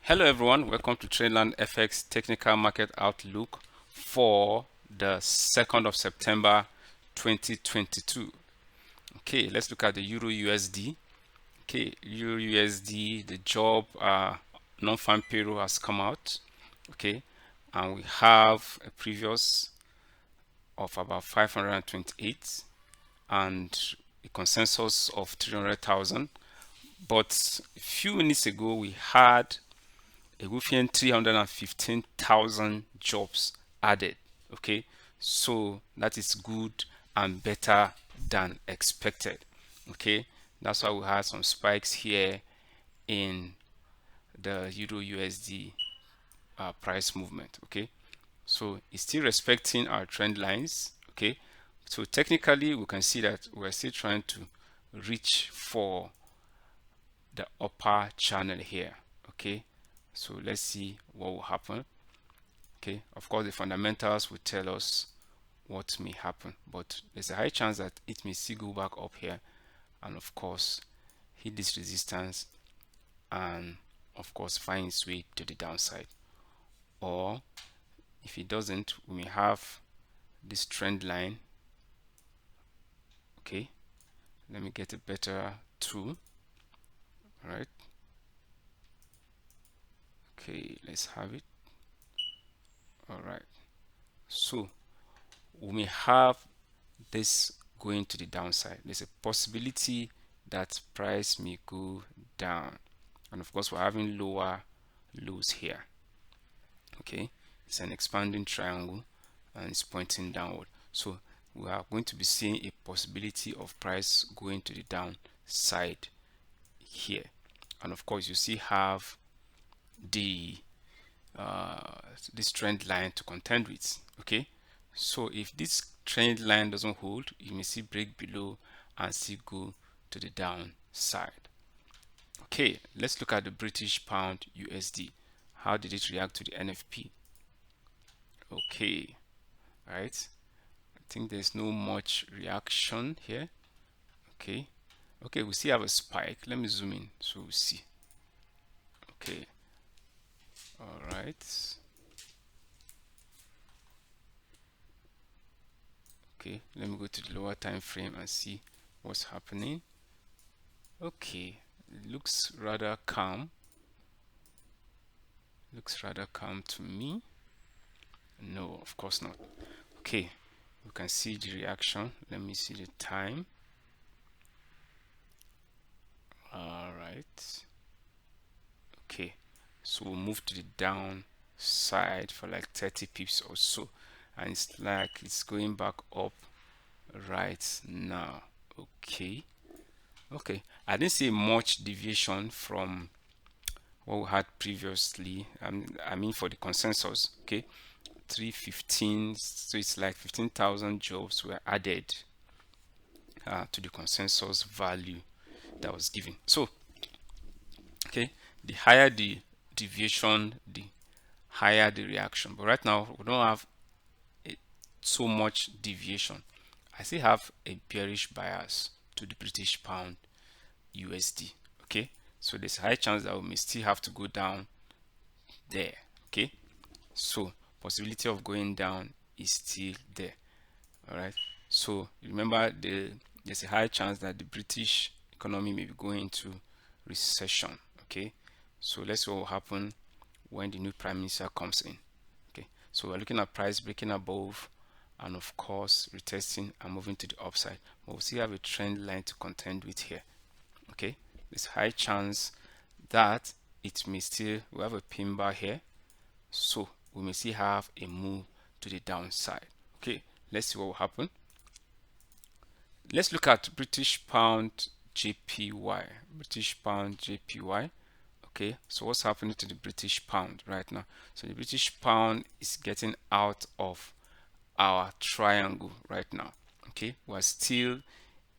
Hello everyone, welcome to Tradeland FX Technical Market Outlook for the 2nd of September 2022. Okay, let's look at the Euro USD. Okay, Euro USD, the job non-farm payroll has come out. Okay, and we have a previous of about 528 and a consensus of 300,000. But a few minutes ago, we had a whooping 315,000 jobs added. Okay, so that is good and better than expected. Okay, that's why we had some spikes here in the Euro USD price movement. Okay, so it's still respecting our trend lines. Okay, so technically we can see that we're still trying to reach for the upper channel here. Okay, so let's see what will happen. Okay, of course the fundamentals will tell us what may happen, but there's a high chance that it may still go back up here and of course hit this resistance and of course find its way to the downside. Or if it doesn't, we may have this trend line. Okay, let me get a better tool. All right, okay, let's have it. All right, so we may have this going to the downside. There's a possibility that price may go down, and of course we're having lower lows here. Okay, it's an expanding triangle and it's pointing downward, so we are going to be seeing a possibility of price going to the downside here. And of course you still have the this trend line to contend with. Okay, so if this trend line doesn't hold, you may see break below and still go to the downside. Okay, let's look at the British pound USD. How did it react to the NFP? Okay, right, I think there's no much reaction here. Okay, we still have a spike. Let me zoom in so we see. Okay, all right. Okay, let me go to the lower time frame and see what's happening. Okay, it looks rather calm. Looks rather calm to me. No, of course not. Okay, you can see the reaction. Let me see the time. All right. Okay, so we'll move to the downside for like 30 pips or so, and it's like it's going back up right now. Okay, I didn't see much deviation from what we had previously. I mean for the consensus. Okay, 315, so it's like 15,000 jobs were added to the consensus value that was given. So okay, the higher the deviation, the higher the reaction. But right now we don't have so much deviation. I still have a bearish bias to the British pound USD. Okay, so there's a high chance that we may still have to go down there. Okay, so possibility of going down is still there. All right, so remember there's a high chance that the British economy may be going into recession. Okay, so let's see what will happen when the new prime minister comes in. Okay, so we're looking at price breaking above and of course retesting and moving to the upside, but we'll still have a trend line to contend with here. Okay, there's high chance that it may still, we have a pin bar here, so we may still have a move to the downside. Okay, let's see what will happen. Let's look at British pound JPY. British pound JPY. Okay, so what's happening to the British pound right now? So the British pound is getting out of our triangle right now. Okay, we're still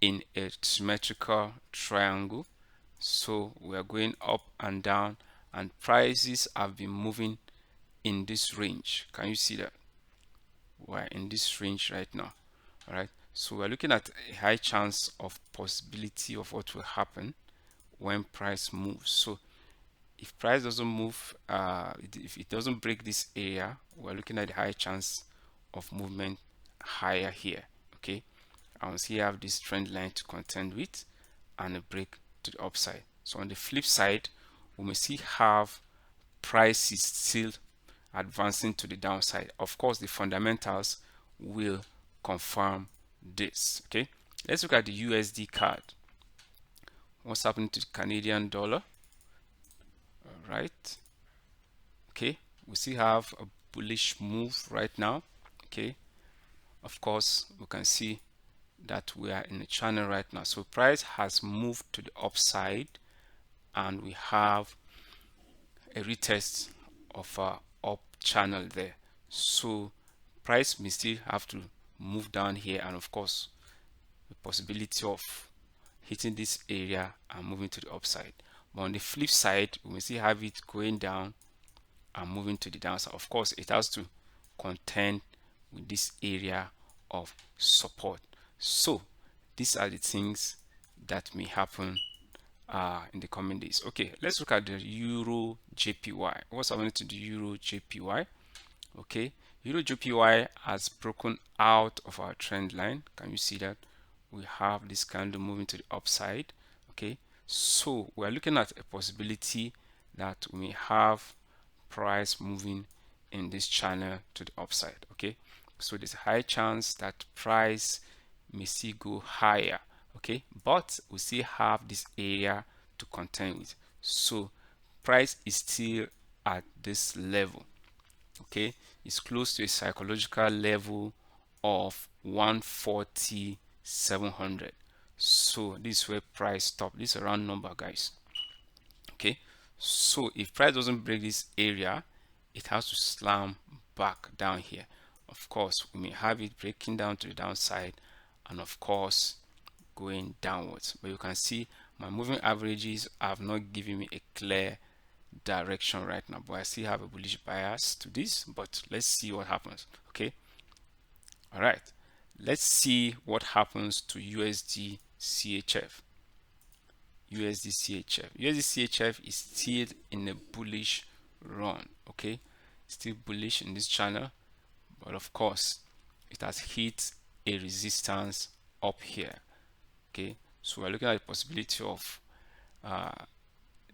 in a symmetrical triangle, so we are going up and down, and prices have been moving in this range. Can you see that? We're in this range right now. All right, so we're looking at a high chance of possibility of what will happen when price moves. So if price doesn't move, if it doesn't break this area, we're looking at the high chance of movement higher here. Okay, and we still have this trend line to contend with and a break to the upside. So on the flip side, we may still have prices still advancing to the downside. Of course, the fundamentals will confirm this. Okay, let's look at the USD card. What's happening to the Canadian dollar? All right. Okay, we still have a bullish move right now. Okay, of course, we can see that we are in a channel right now. So price has moved to the upside, and we have a retest of our up channel there. So price may still have to move down here, and of course the possibility of hitting this area and moving to the upside. But on the flip side, we may still have it going down and moving to the downside. Of course, it has to contend with this area of support. So these are the things that may happen in the coming days. Okay, let's look at the Euro JPY. What's happening to the Euro JPY? Okay, Euro JPY has broken out of our trend line. Can you see that? We have this candle moving to the upside. Okay, so we're looking at a possibility that we may have price moving in this channel to the upside. Okay, so there's a high chance that price may still go higher. Okay, but we still have this area to contend with. So price is still at this level. Okay, it's close to a psychological level of 140,700. So this is where price stop. This is a round number, guys. Okay, so if price doesn't break this area, it has to slam back down here. Of course, we may have it breaking down to the downside, and of course going downwards. But you can see my moving averages have not given me a clear direction right now, but I still have a bullish bias to this. But let's see what happens. Okay, all right, let's see what happens to USD CHF. USD CHF. USD CHF is still in a bullish run. Okay, still bullish in this channel, but of course it has hit a resistance up here. Okay, so we're looking at the possibility of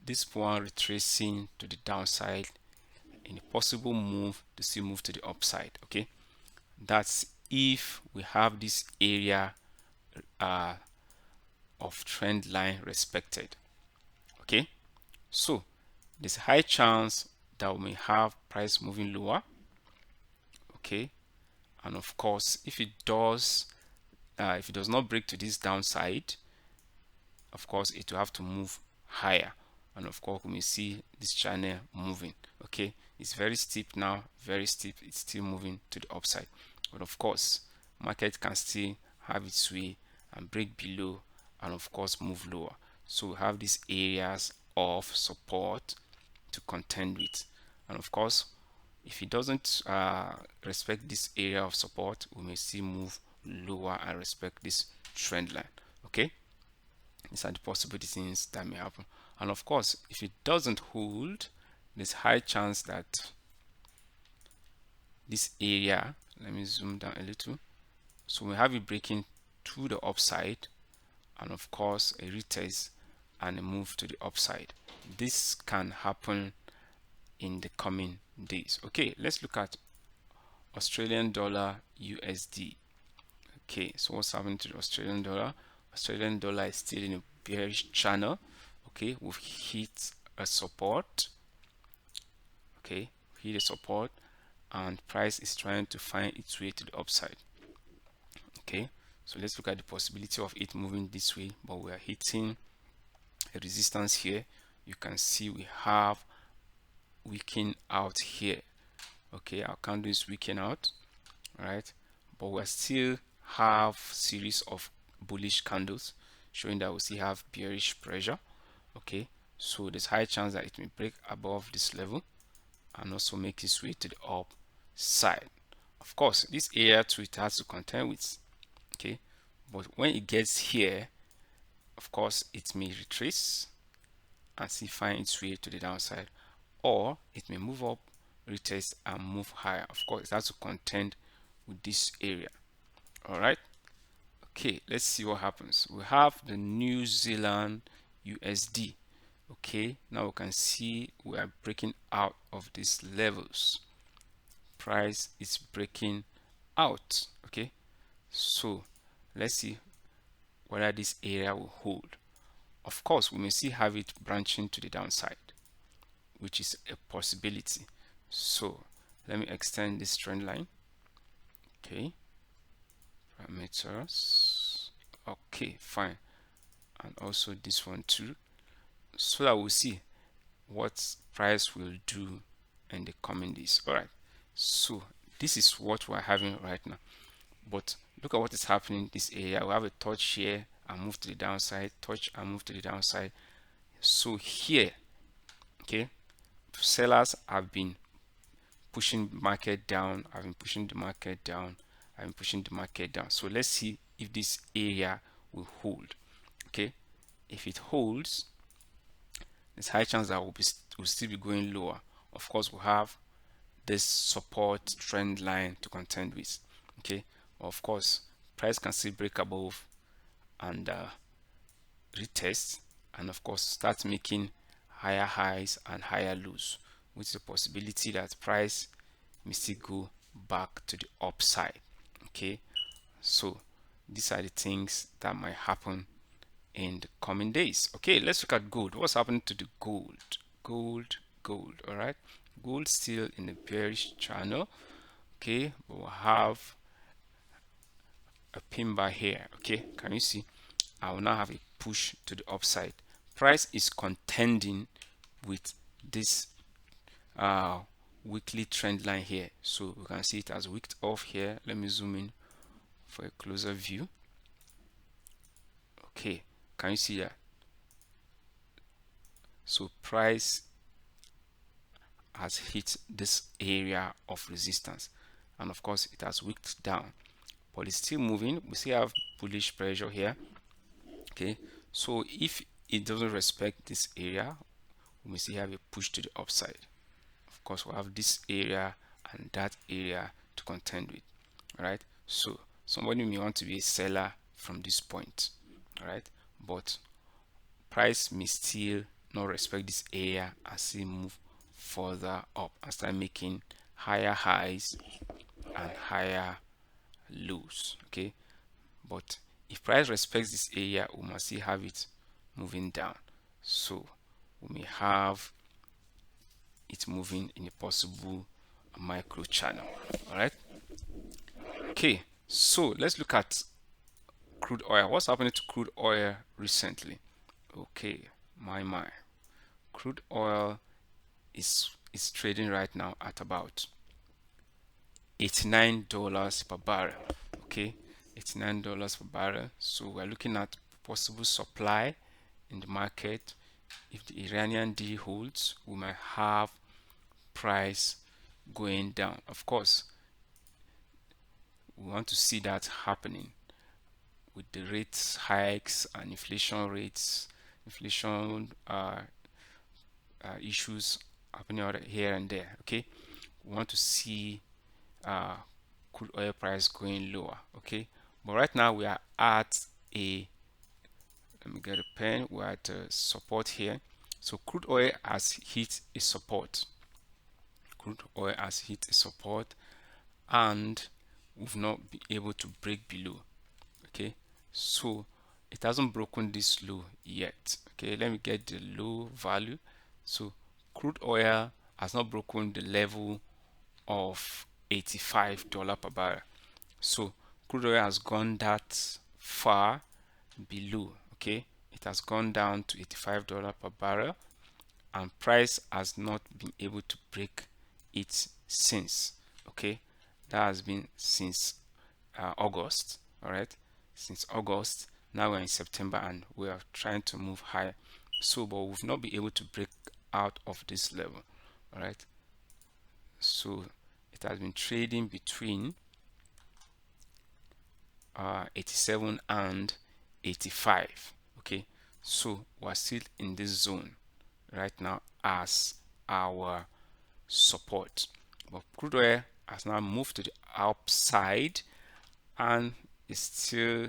this one retracing to the downside in a possible move to still move to the upside. Okay, that's if we have this area of trend line respected. Okay, so there's a high chance that we may have price moving lower. Okay, and of course if it does not break to this downside, of course it will have to move higher, and of course we may see this channel moving. Okay, it's very steep now, very steep. It's still moving to the upside, but of course market can still have its way and break below, and of course move lower. So we have these areas of support to contend with, and of course if it doesn't respect this area of support, we may still move lower and respect this trend line. Okay, these are the possible things that may happen. And of course if it doesn't hold, there's high chance that this area, let me zoom down a little, so we have it breaking to the upside, and of course a retest and a move to the upside. This can happen in the coming days. Okay, let's look at Australian dollar USD. Okay, so what's happening to the Australian dollar? Australian dollar is still in a bearish channel. Okay, we've hit a support. Okay, hit a support, and price is trying to find its way to the upside. Okay, so let's look at the possibility of it moving this way, but we are hitting a resistance here. You can see we have weakening out here. Okay, our candle is weakening out, right? But we still have series of bullish candles showing that we still have bearish pressure. Okay, so there's high chance that it may break above this level and also make its way to the upside. Of course this area too, it has to contend with. Okay, but when it gets here, of course it may retrace and see find its way to the downside, or it may move up, retest, and move higher. Of course, it has to contend with this area. All right. Okay, let's see what happens. We have the New Zealand USD. Okay, now we can see we are breaking out of these levels. Price is breaking out. Okay, so let's see whether this area will hold. Of course, we may still have it branching to the downside, which is a possibility. So let me extend this trend line. Okay, parameters. Okay, fine. And also this one too, so that we'll see what price will do in the coming days. All right, so this is what we're having right now, but look at what is happening in this area. We have a touch here and move to the downside, touch and move to the downside. So here, okay, sellers have been pushing market down, I've been pushing the market down, I've been pushing the market down. So let's see if this area will hold. Okay, if it holds, there's high chance that we'll still be going lower. Of course, we'll have this support trend line to contend with. Okay, of course, price can still break above and retest, and of course start making higher highs and higher lows, with the possibility that price may still go back to the upside. Okay, so these are the things that might happen in the coming days. Okay, let's look at gold. What's happening to the gold? Gold. All right, gold still in the bearish channel. Okay, but we'll have a pin bar here. Okay, can you see? I will now have a push to the upside. Price is contending with this weekly trend line here, so we can see it has wicked off here. Let me zoom in for a closer view. Okay, can you see that? So price has hit this area of resistance, and of course it has wicked down, but it's still moving. We still have bullish pressure here. Okay, so if it doesn't respect this area, we may still have a push to the upside. Of course, we'll have this area and that area to contend with. All right, so somebody may want to be a seller from this point. All right, but price may still not respect this area and still move further up and start making higher highs and higher lows. Okay, but if price respects this area, we must still have it moving down, so we may have it moving in a possible micro channel. All right, okay, so let's look at crude oil. What's happening to crude oil recently? Okay, my crude oil is trading right now at about $89 per barrel. Okay, $89 per barrel. So we're looking at possible supply in the market. If the Iranian deal holds, we might have price going down. Of course, we want to see that happening with the rates hikes and inflation rates, inflation issues happening here and there. Okay, we want to see crude oil price going lower. Okay, but right now we are at a, let me get a pen, we're at a support here. So crude oil has hit a support. Crude oil has hit a support, and we've not been able to break below. Okay, so it hasn't broken this low yet. Okay, let me get the low value. So crude oil has not broken the level of $85 per barrel. So crude oil has gone that far below. Okay, it has gone down to $85 per barrel, and price has not been able to break it since. Okay, that has been since August. All right, since August. Now we're in September and we are trying to move higher. So, but we've not been able to break out of this level. All right, so it has been trading between 87 and 85. Okay, so we're still in this zone. right now as our support. But crude oil has now moved to the upside and is still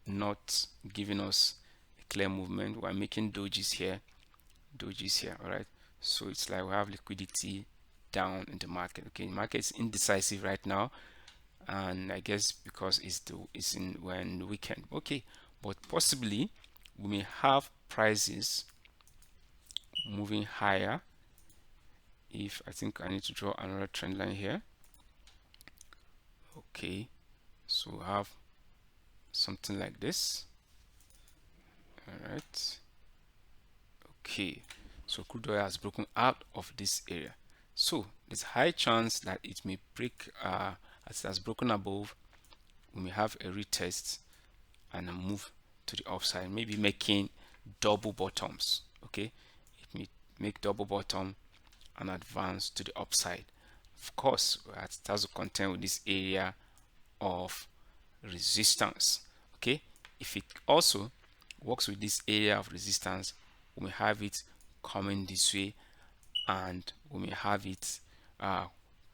not giving us a clear movement. We're making dojis here, all right. So it's like we have liquidity down in the market. Okay, the market is indecisive right now, and I guess because we're in the weekend. Okay, but possibly we may have prices moving higher. If I think I need to draw another trend line here. Okay, so we have something like this. All right. Okay, so crude oil has broken out of this area. So there's high chance that it may break, as it has broken above, we may have a retest and a move to the upside, maybe making double bottoms. Okay, it may make double bottom and advance to the upside. Of course, it has to contend with this area of resistance. Okay, if it also works with this area of resistance, we may have it coming this way, and we may have it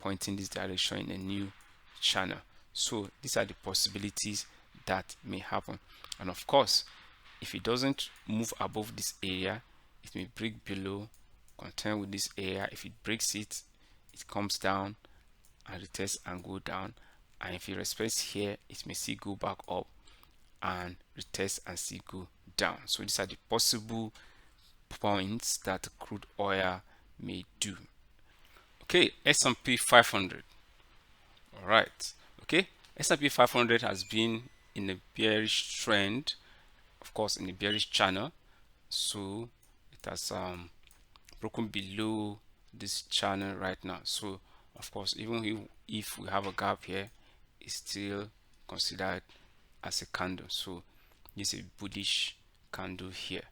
pointing this direction in a new channel. So these are the possibilities that may happen. And of course, if it doesn't move above this area, it may break below, contend with this area. If it breaks it, it comes down and retest and go down. And if it respects here, it may still go back up and retest and still go down. So these are the possible points that crude oil may do. Okay, S&P 500. All right. Okay, S&P 500 has been in a bearish trend, of course, in a bearish channel. So it has broken below this channel right now. So of course, even if we have a gap here, it's still considered as a candle. So this is a bullish candle here,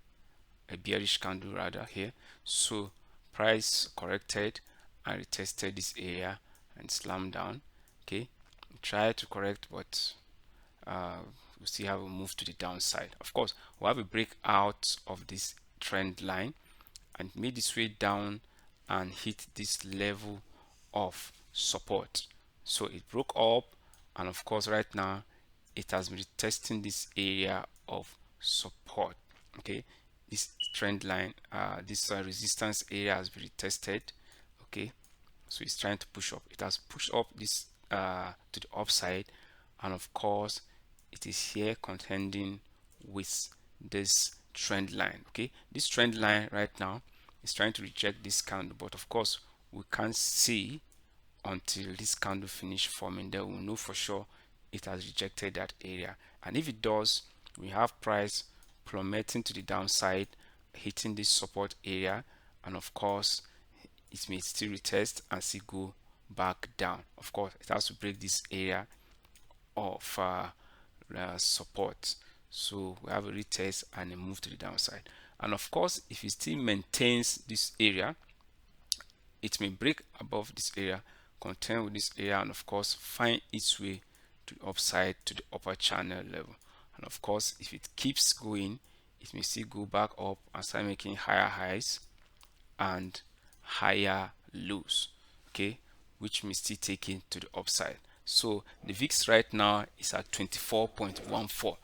a bearish candle rather here. So price corrected and retested this area and slammed down. Okay, try to correct, but we still have a move to the downside. Of course, we'll have a breakout of this trend line and made its way down and hit this level of support. So it broke up, and of course right now it has been testing this area of support. Okay, this trend line, this resistance area has been tested. Okay, so it's trying to push up. It has pushed up this to the upside, and of course it is here contending with this trend line. Okay, this trend line right now is trying to reject this candle, but of course we can't see until this candle finish forming. Then we'll know for sure it has rejected that area, and if it does, we have price plummeting to the downside, hitting this support area, and of course it may still retest and still go back down. Of course, it has to break this area of support. So we have a retest and a move to the downside. And of course, if it still maintains this area, it may break above this area, contend with this area, and of course find its way to the upside to the upper channel level. And of course, if it keeps going, it may still go back up and start making higher highs and higher lows. Okay, which may still take it to the upside. So the VIX right now is at 24.14.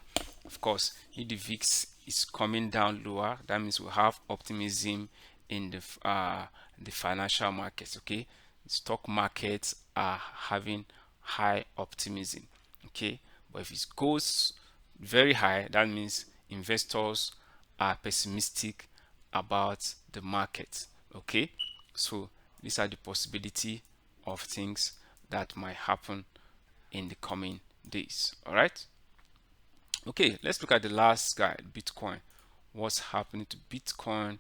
Of course, if the VIX is coming down lower, that means we have optimism in the financial markets. Okay, stock markets are having high optimism. Okay, but if it goes very high, that means investors are pessimistic about the market. Okay, so these are the possibility of things that might happen in the coming days. All right, okay, let's look at the last guy, Bitcoin. What's happening to Bitcoin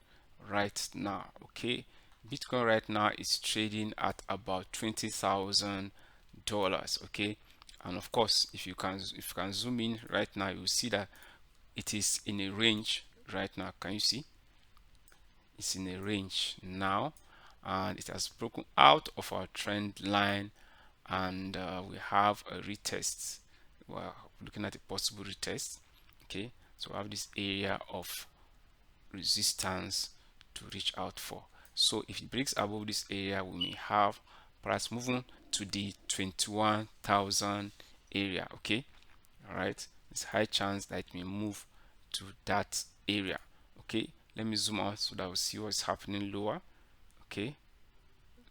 right now? Okay, Bitcoin right now is trading at about $20,000. Okay, and of course, if you can zoom in right now, you will see that it is in a range right now. Can you see? It's in a range now, and it has broken out of our trend line, and we have a retest. We're looking at a possible retest. Okay, so we have this area of resistance to reach out for. So if it breaks above this area, we may have price moving to the 21,000 area. Okay, all right, it's high chance that it may move to that area. Okay, let me zoom out so that we'll see what's happening lower. Okay,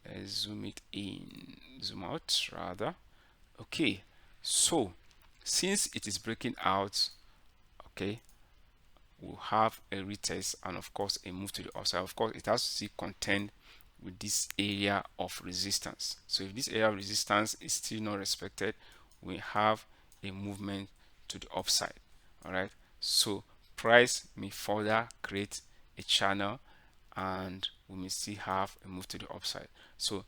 let's zoom it in, zoom out rather. Okay, so since it is breaking out, okay, we'll have a retest and of course a move to the upside. Of course, it has to see contend with this area of resistance. So if this area of resistance is still not respected, we have a movement to the upside. All right, so price may further create a channel and we may still have a move to the upside. So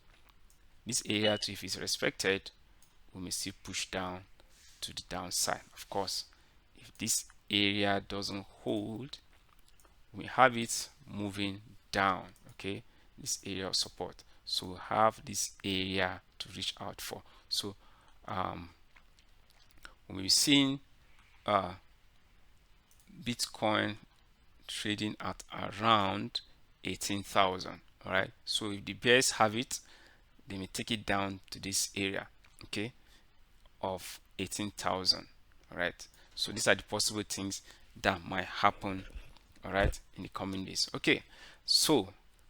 this area too, if it's respected, we may still push down to the downside. Of course, if this area doesn't hold, we have it moving down. Okay, this area of support, so we have this area to reach out for. So we'll be seeing Bitcoin trading at around 18,000. all right, so if the bears have it, they may take it down to this area, okay, of 18,000. all right, so these are the possible things that might happen, all right, in the coming days. Okay, so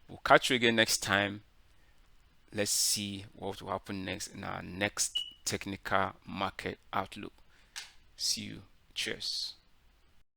we'll catch you again next time. Let's see what will happen next in our next technical market outlook. See you. Cheers.